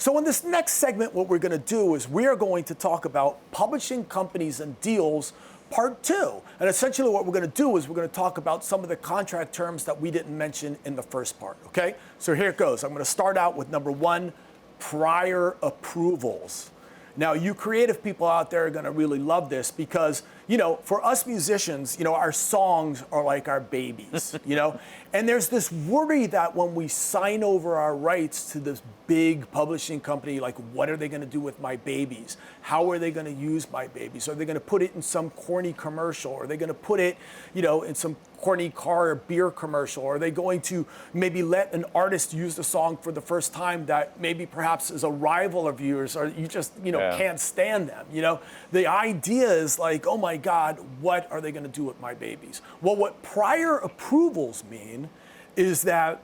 So in this next segment, what we're going to do is we are going to talk about publishing companies and deals part 2. And essentially what we're going to do is we're going to talk about some of the contract terms that we didn't mention in the first part, okay? So here it goes. I'm going to start out with number 1, prior approvals. Now, you creative people out there are going to really love this because, you know, for us musicians, you know, our songs are like our babies, you know? And there's this worry that when we sign over our rights to this big publishing company, like, what are they going to do with my babies? How are they going to use my babies? Are they going to put it in some corny commercial? Are they going to put it, you know, in some corny car or beer commercial? Are they going to maybe let an artist use the song for the first time that maybe perhaps is a rival of yours, or you just, you know, can't stand them, you know? The idea is like, oh my God, what are they going to do with my babies? Well, what prior approvals mean is that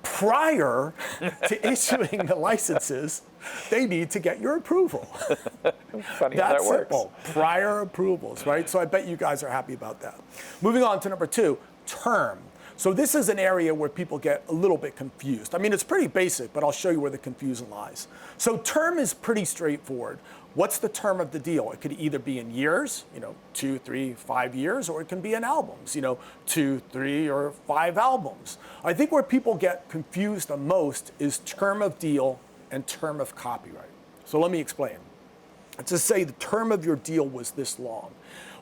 prior to issuing the licenses, they need to get your approval. Funny how that works. Simple. Prior approvals, right? So I bet you guys are happy about that. Moving on to number 2, term. So this is an area where people get a little bit confused. I mean, it's pretty basic, but I'll show you where the confusion lies. So term is pretty straightforward. What's the term of the deal? It could either be in years, you know, 2, 3, 5 years, or it can be in albums, you know, 2, 3, or 5 albums. I think where people get confused the most is term of deal and term of copyright. So let me explain. Let's just say the term of your deal was this long.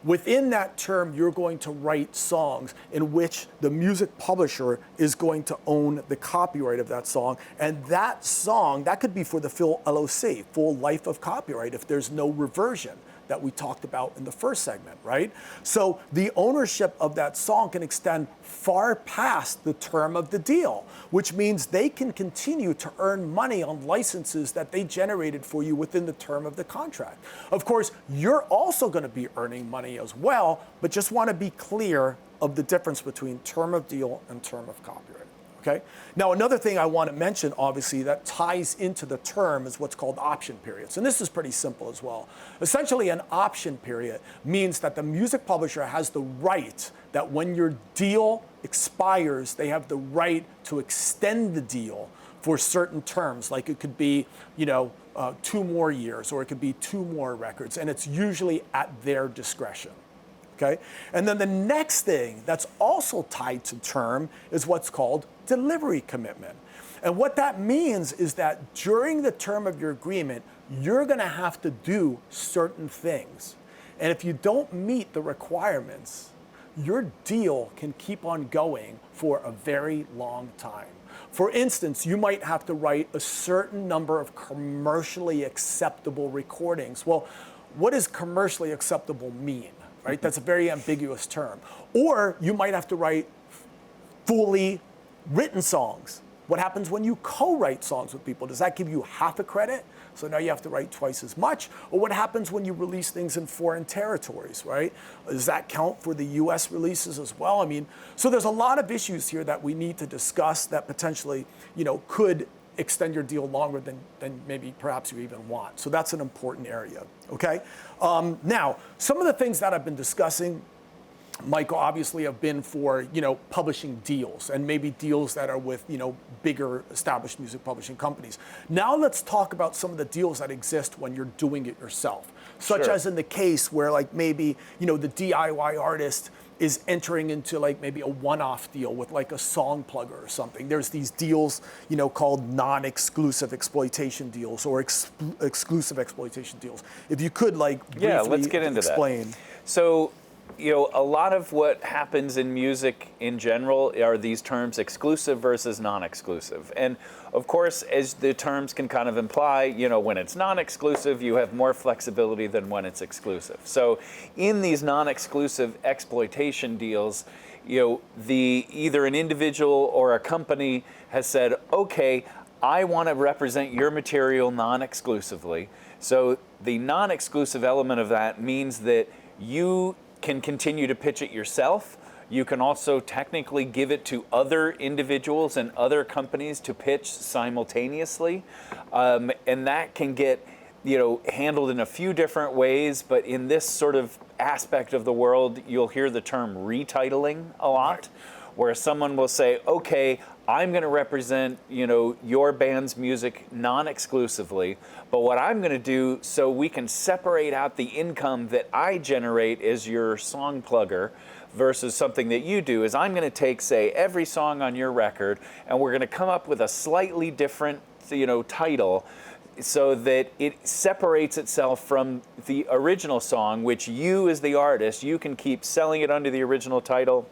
Within that term, you're going to write songs in which the music publisher is going to own the copyright of that song. And that song, that could be for the full LOC, full life of copyright, if there's no reversion that we talked about in the first segment, right? So the ownership of that song can extend far past the term of the deal, which means they can continue to earn money on licenses that they generated for you within the term of the contract. Of course, you're also going to be earning money as well, but just want to be clear of the difference between term of deal and term of copyright. Okay? Now, another thing I want to mention, obviously, that ties into the term is what's called option periods. And this is pretty simple as well. Essentially, an option period means that the music publisher has the right that when your deal expires, they have the right to extend the deal for certain terms. Like it could be, you know, 2 more years, or it could be 2 more records. And it's usually at their discretion. Okay? And then the next thing that's also tied to term is what's called delivery commitment. And what that means is that during the term of your agreement, you're going to have to do certain things. And if you don't meet the requirements, your deal can keep on going for a very long time. For instance, you might have to write a certain number of commercially acceptable recordings. Well, what does commercially acceptable mean? Right? That's a very ambiguous term. Or you might have to write fully written songs. What happens when you co-write songs with people? Does that give you half a credit? So now you have to write twice as much? Or what happens when you release things in foreign territories, right? Does that count for the US releases as well? I mean, so there's a lot of issues here that we need to discuss that potentially, you know, could extend your deal longer than maybe perhaps you even want. So that's an important area, okay? Now, some of the things that I've been discussing, Michael, obviously have been for, you know, publishing deals, and maybe deals that are with, you know, bigger established music publishing companies. Now let's talk about some of the deals that exist when you're doing it yourself, such as in the case where, like, maybe, you know, the DIY artist is entering into like maybe a one-off deal with like a song plugger or something. There's these deals, you know, called non-exclusive exploitation deals or exclusive exploitation deals. If you could like briefly let's get into explain. That. So, you know, a lot of what happens in music in general are these terms exclusive versus non-exclusive. And of course, as the terms can kind of imply, you know, when it's non-exclusive, you have more flexibility than when it's exclusive. So in these non-exclusive exploitation deals, you know, either an individual or a company has said, okay, I want to represent your material non-exclusively. So the non-exclusive element of that means that you can continue to pitch it yourself. You can also technically give it to other individuals and other companies to pitch simultaneously. And that can get, you know, handled in a few different ways, but in this sort of aspect of the world, you'll hear the term retitling a lot, where someone will say, okay, I'm going to represent, your band's music non-exclusively, but what I'm going to do so we can separate out the income that I generate as your song plugger versus something that you do is I'm going to take, say, every song on your record, and we're going to come up with a slightly different, title so that it separates itself from the original song, which you as the artist, you can keep selling it under the original title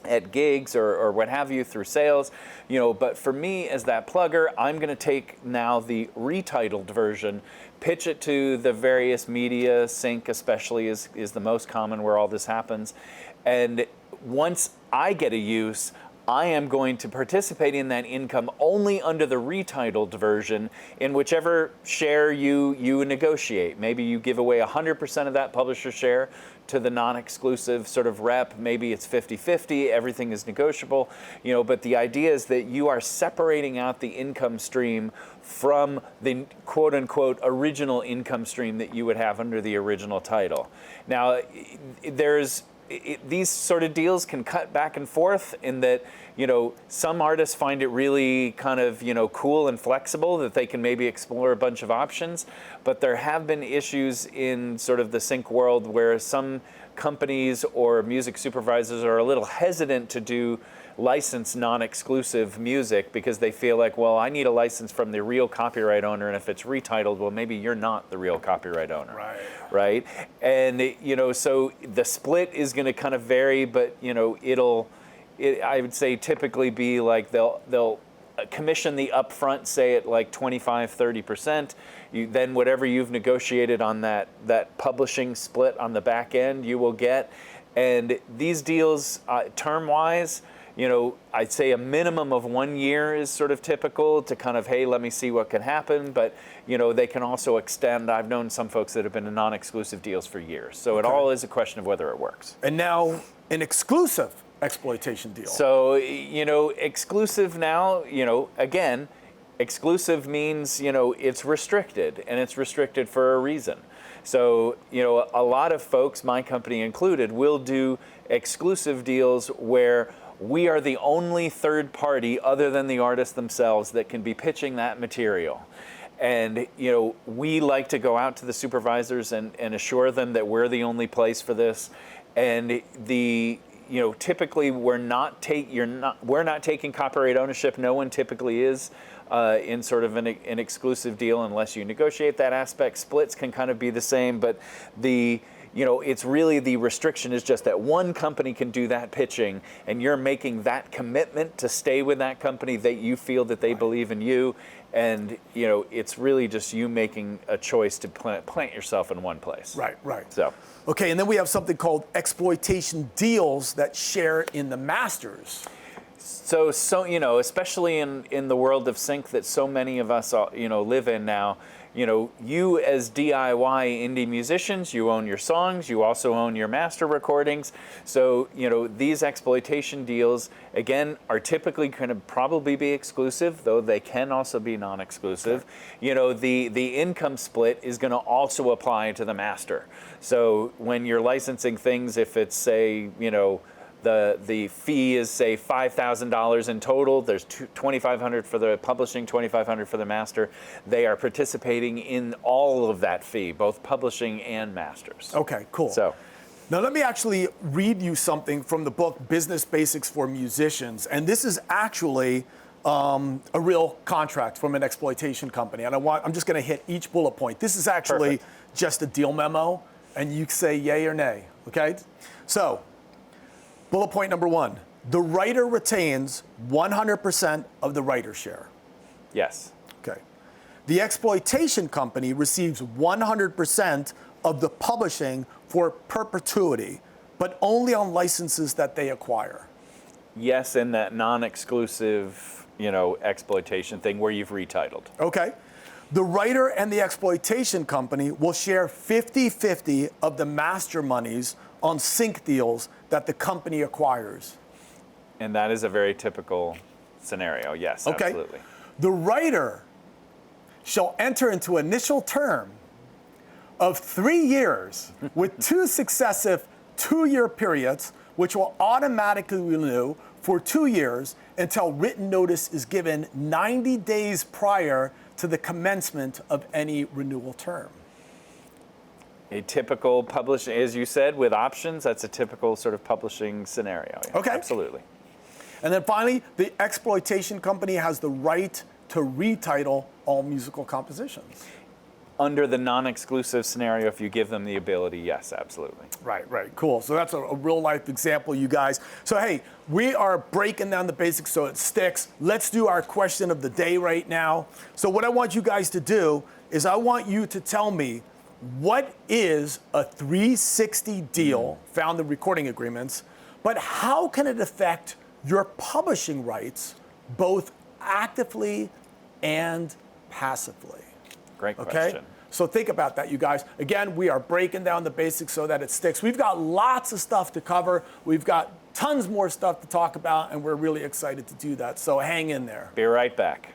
at gigs or what have you through sales, but for me as that plugger, I'm going to take now the retitled version, pitch it to the various media. Sync especially is the most common where all this happens, and once I get a use, I am going to participate in that income only under the retitled version in whichever share you negotiate. Maybe you give away 100% of that publisher share to the non-exclusive sort of rep. Maybe it's 50-50, everything is negotiable, but the idea is that you are separating out the income stream from the quote-unquote original income stream that you would have under the original title. Now, these sort of deals can cut back and forth in that, some artists find it really kind of, cool and flexible that they can maybe explore a bunch of options. But there have been issues in sort of the sync world where some companies or music supervisors are a little hesitant to do licensed non-exclusive music because they feel like, well, I need a license from the real copyright owner, and if it's retitled, well, maybe you're not the real copyright owner. Right? And, so the split is going to kind of vary, but, I would say typically be like they'll commission the upfront, say at like 25-30%. Then whatever you've negotiated on that publishing split on the back end, you will get. And these deals, term-wise, I'd say a minimum of 1 year is sort of typical to kind of, hey, let me see what can happen. But, they can also extend. I've known some folks that have been in non-exclusive deals for years. So it all is a question of whether it works. And now an exclusive exploitation deal. So, exclusive now, again, exclusive means, it's restricted, and it's restricted for a reason. So, a lot of folks, my company included, will do exclusive deals where we are the only third party other than the artists themselves that can be pitching that material. And, we like to go out to the supervisors and assure them that we're the only place for this. And typically we're not taking copyright ownership. No one typically is in sort of an exclusive deal unless you negotiate that aspect. Splits can kind of be the same, but it's really the restriction is just that one company can do that pitching, and you're making that commitment to stay with that company that you feel that they believe in you. And, it's really just you making a choice to plant yourself in one place. Right. So. Okay, and then we have something called exploitation deals that share in the masters. So especially in the world of sync that so many of us, live in now, you as DIY indie musicians, you own your songs, you also own your master recordings. So, these exploitation deals, again, are typically going to probably be exclusive, though they can also be non-exclusive. Okay. The income split is going to also apply to the master. So when you're licensing things, if it's, say, the fee is, say, $5,000 in total. There's $2,500 for the publishing, $2,500 for the master. They are participating in all of that fee, both publishing and masters. Okay, cool. So, now let me actually read you something from the book Business Basics for Musicians, and this is actually a real contract from an exploitation company. And I'm just going to hit each bullet point. This is actually Perfect. Just a deal memo, and you say yay or nay. Okay, so. Bullet point number 1, the writer retains 100% of the writer share. Yes. Okay. The exploitation company receives 100% of the publishing for perpetuity, but only on licenses that they acquire. Yes, in that non-exclusive, exploitation thing where you've retitled. Okay. The writer and the exploitation company will share 50-50 of the master monies on sync deals that the company acquires. And that is a very typical scenario, yes, okay. Absolutely. The writer shall enter into initial term of 3 years with 2 successive 2-year periods, which will automatically renew for 2 years until written notice is given 90 days prior to the commencement of any renewal term. A typical publishing, as you said, with options, that's a typical sort of publishing scenario. Yeah, Okay. Absolutely. And then finally, the exploitation company has the right to retitle all musical compositions. Under the non-exclusive scenario, if you give them the ability, yes, absolutely. Right, cool. So that's a real life example, you guys. So hey, we are breaking down the basics so it sticks. Let's do our question of the day right now. So what I want you guys to do is I want you to tell me, what is a 360 deal found in recording agreements, but how can it affect your publishing rights, both actively and passively? Great Okay? question. So think about that, you guys. Again, we are breaking down the basics so that it sticks. We've got lots of stuff to cover. We've got tons more stuff to talk about, and we're really excited to do that. So hang in there. Be right back.